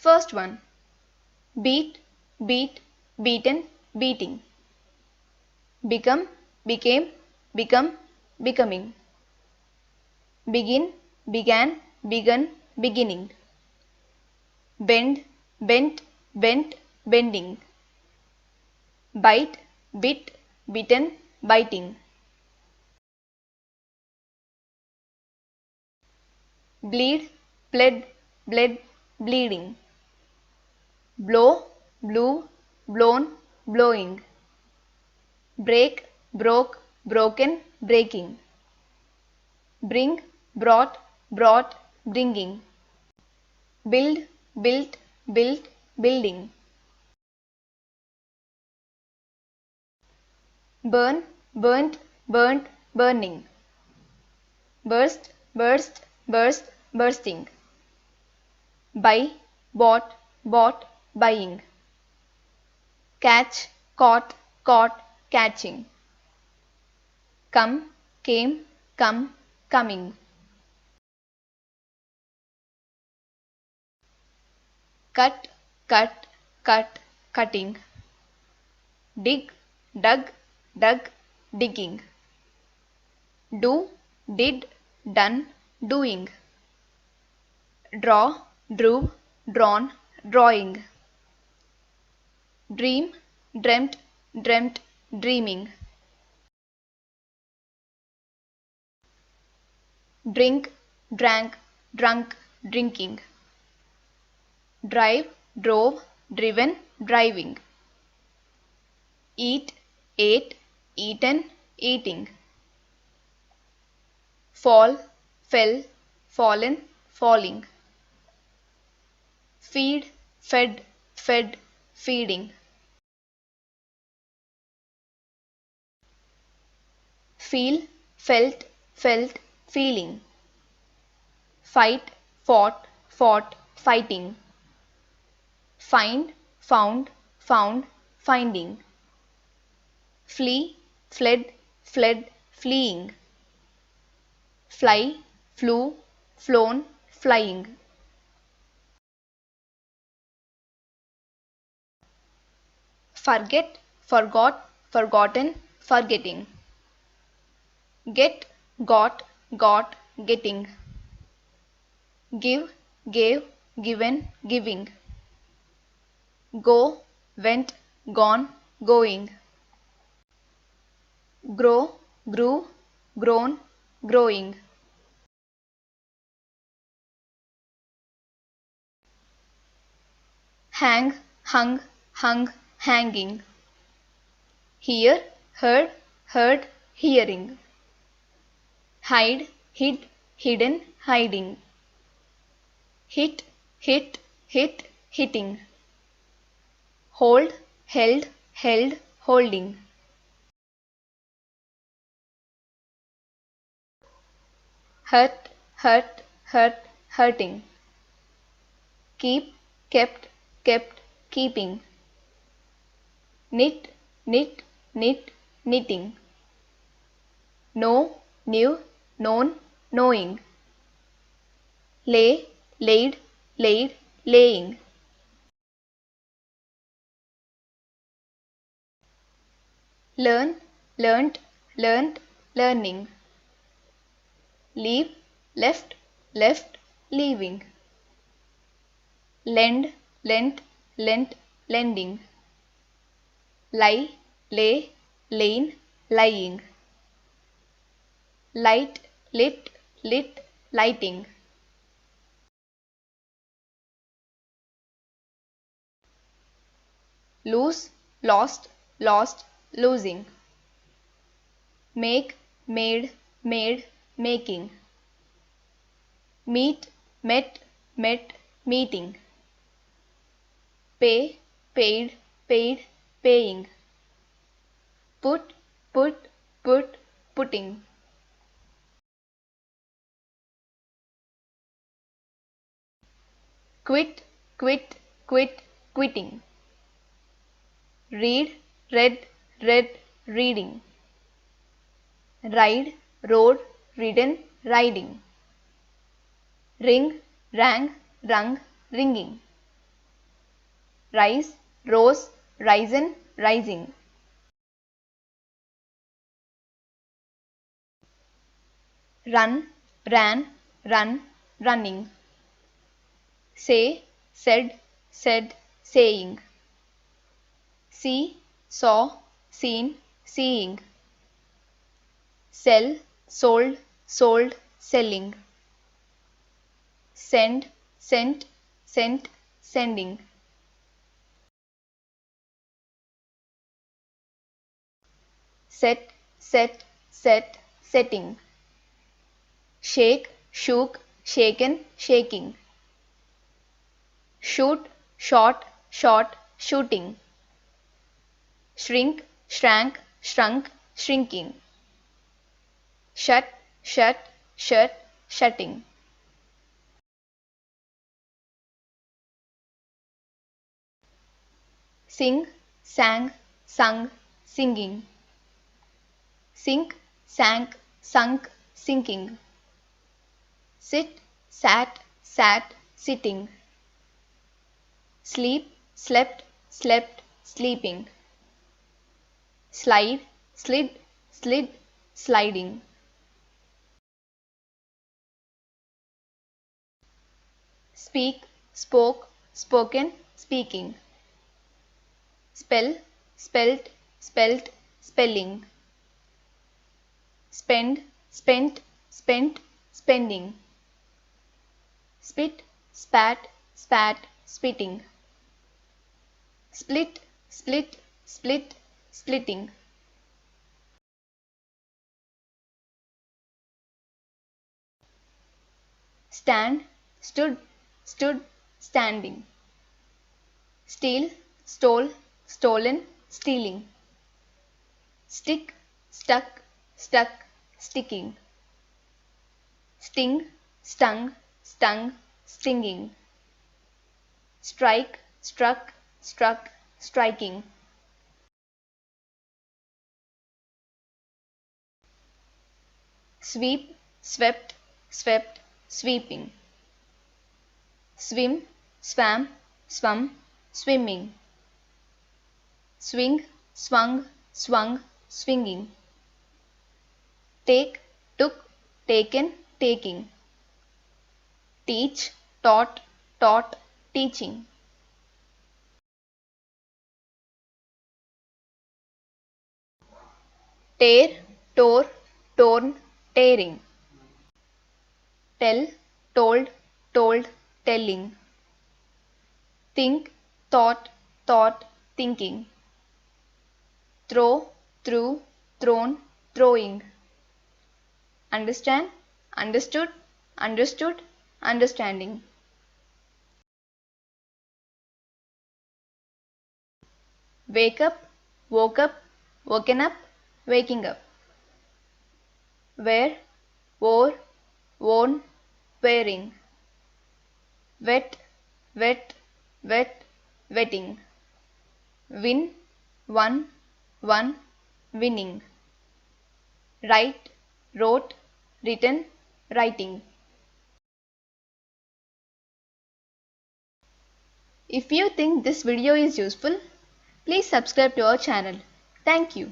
First one. Beat, beat, beaten, beating. Become, became, become, becoming. Begin, began, begun, beginning. Bend, bent, bent, bending. Bite, bit, bitten, biting. Bleed, bled, bled, bleeding. Blow, blew, blown, blowing. Break, broke, broken, breaking. Bring, brought, brought, bringing. Build, built, built, building. Burn, burnt, burnt, burning. Burst, burst, burst, bursting. Buy, bought, bought, buying. Catch, caught, caught, catching. Come, came, come, coming. Cut, cut, cut, cutting. Dig, dug, dug, digging. Do, did, done, doing. Draw, drew, drawn, drawing. Dream, dreamt, dreamt, dreaming. Drink, drank, drunk, drinking. Drive, drove, driven, driving. Eat, ate, eaten, eating. Fall, fell, fallen, falling. Feed, fed, fed, feeding. Feel, felt, felt, feeling. Fight, fought, fought, fighting. Find, found, found, finding. Flee, fled, fled, fleeing. Fly, flew, flown, flying. Forget, forgot, forgotten, forgetting. Get, got, got, getting. Give, gave, given, giving. Go, went, gone, going. Grow, grew, grown, growing. Hang, hung, hung, hanging. Hear, heard, heard, hearing. Hide, hid, hidden, hiding. Hit, hit, hit, hitting. Hold, held, held, holding. Hurt, hurt, hurt, hurting. Keep, kept, kept, keeping. Knit, knit, knit, knitting. Know, knew, known, knowing. Lay, laid, laid, laying. Learn, learnt, learnt, learning. Leave, left, left, leaving. Lend, lent, lent, lending. Lie, lay, lain, lying. Light, lit, lit, lighting. Lose, lost, lost, losing. Make, made, made, making. Meet, met, met, meeting. Pay, paid, paid, paying. Put, put, put, putting. Quit, quit, quit, quitting. Read, read, read, reading. Ride, rode, ridden, riding. Ring, rang, rung, ringing. rise, rose, risen, rising. Run, ran, run, running. Say, said, said, saying. See, saw, seen, seeing. Sell, sold, sold, selling. Send, sent, sent, sending. Set, set, set, setting. Shake, shook, shaken, shaking. Shoot, shot, shot, shooting. Shrink, shrank, shrunk, shrinking. Shut, shut, shut, shutting. Sing, sang, sung, singing. Sink, sank, sunk, sinking. Sit, sat, sat, sitting. Sleep, slept, slept, sleeping. Slide, slid, slid, sliding. Speak, spoke, spoken, speaking. Spell, spelt, spelt, spelling. Spend, spent, spent, spending. Spit, spat, spat, spitting. Split, split, split, splitting. Stand, stood, stood, standing. Steal, stole, stolen, stealing. Stick, stuck, stuck, sticking. Sting, stung, stung, stinging. Strike, struck, struck, striking. Sweep, swept, swept, sweeping. Swim, swam, swum, swimming. Swing, swung, swung, swinging. Take, took, taken, taking. Teach, taught, taught, teaching. Tear, tore, torn, tearing. Tell, told, told, telling. Think, thought, thought, thinking. Throw, threw, thrown, throwing. Understand, understood, understood, understanding. Wake up, woke up, woken up, waking up. Wear, wore, worn, wearing. Wet, wet, wet, wetting. Win, won, won, winning. Write, wrote, written, writing. If you think this video is useful, please subscribe to our channel. Thank you.